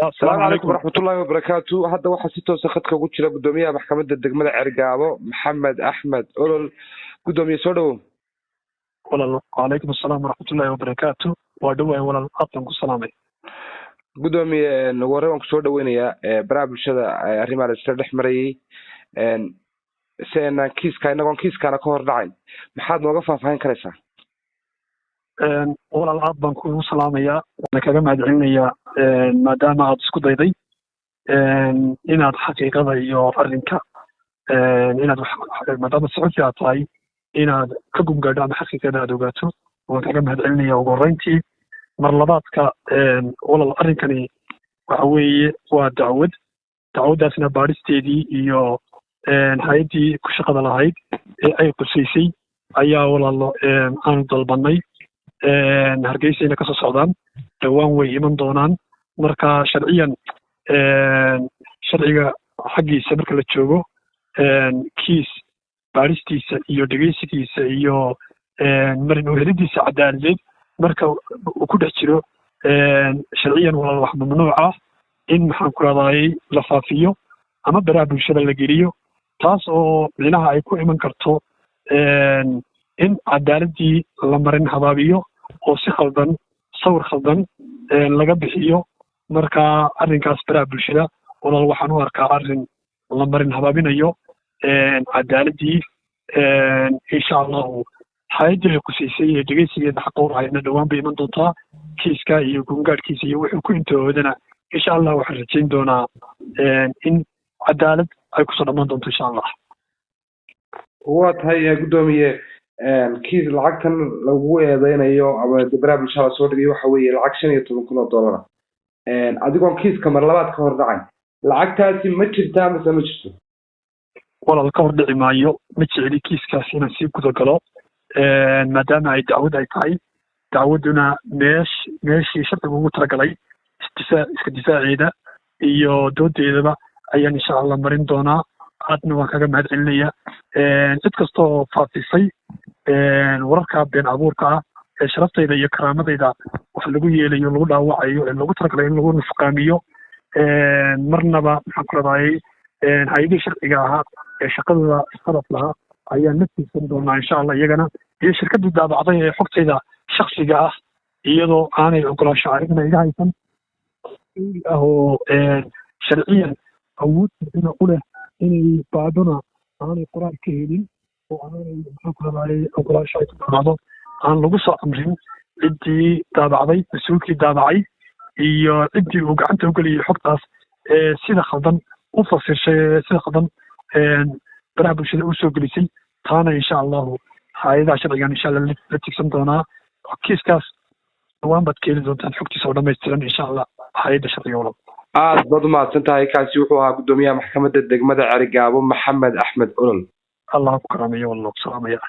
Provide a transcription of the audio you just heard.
السلام عليكم ورحمة الله وبركاته. هذا واحد ستة وسخط كوجرا قدومية محكمة الدقمة عرقابو محمد أحمد أولل قدومية سودو. وعليكم السلام ورحمة الله وبركاته. ودوي ولا الأطلق السلامي. قدومية نوريهم سودو وينيا براب الشدة الرمال السرح مري سينا كيس كان كهر دعين محاد موقفها فهين كريسة. ولا الأطلق كل سلامية أنا كلام علمية ما دام عاد سكوت ضيدي إن هذا حقيقة يورنك إن ما دام السعودية عطاي إن هذا كقوم قدام حقيقة هذا دوقاته وكلام علمية وقرنتي مرلباتك ولا الأرنكني وعوي ودعود داسنا بارستيدي يو هايدي كشقة لهايد أي قسيسي أيا ولا الله أنا ضلبني hargeysa inay kasoo socdaan dhawaan way iman doonaan marka sharciga xaggiisa marka la joogo kiis baaristiisa iyo dhegeysigiisa iyo marin u helidiisa cadaaladeed marka uu ku dhex jiro sharciyan waa wax mamnuuc ah in maxaan ku raadayay la faafiyo ama baraha bulshada la geliyo taas oo micnaha ay ku iman karto in cadaaladii la marin habaabiyo oo si khaldan sawir khaldan laga bixiyo marka arrinkaas baraha bulshada walaal waxaan u arkaa arrin la marin habaabinayo cadaaladii insha Allah hay'adda ku siisay dhageysigeeda xaq u hayna dhawaan bay iman doontaa kiiska iyo gungaadkiisa iyo wuxuu ku intoodana insha Allah waxaan rajayn doonaa in cadaalad ay ku soo dhamaan doonto insha Allah waa tahay gudoomiye kiis lacagtan lagu eedeynayo ama baraha bulshada soo dhigay waxa weeye lacag $15,000 adigoon kiiska mar labaad ka hor dhacay lacagtaasi ma jirtaa mise ma jirto walaal ka hor dhici maayo ma jeceli kiiskaas inaan sii guda galo maadaama ay dacwad ay tahay dacwaduna meeshii sharcigu ugu talagalay iska difaaceeda iyo doodeedaba ayaan insha Allah marin doonaa aadna waan kaga mahad celinaya cid kastoo faafisay wararka been abuurka ah ee sharaftayda iyo karaamadayda wax lagu yeelayo lagu dhaawacayo ee lagu talagalay in lagu nafqaamiyo marnaba maxaan ku raadayay hay'adii sharciga ahaa ee shaqadooda isqalad lahaa ayaan la tiigsan doonaa insha Allah iyagana iyo shirkadii daabacday ee xogtayda shakhsiga ah iyadoo aanay ogolaansho aragna iga haysan oo sharciyan awood sharcina u leh inay baadona aanay qoraal ka helin oo aanay maxaan ku raadayay ogolaansho ay ku dhamaado aan lagu soo amrin ciddii daabacday mas-uulkii daabacay iyo ciddii uu gacanta u geliyay xogtaas sida khaldan u fasishay sida khaldan baraha bulshada u soo gelisay taana insha allahu hay'adaha sharcigan insha Allah la tigsan doonaa kiiskaas dhawaan baad keeni doontaan xogtiisa oo dhammaystiran insha Allah hay'adda sharciga walaal aad baad umahadsan tahay kaasi wuxuu ahaa gudoomiyaha maxkamadda degmada Cerigabo Maxamed Axmed Olol Allah ku karaamayo wallah salaamaya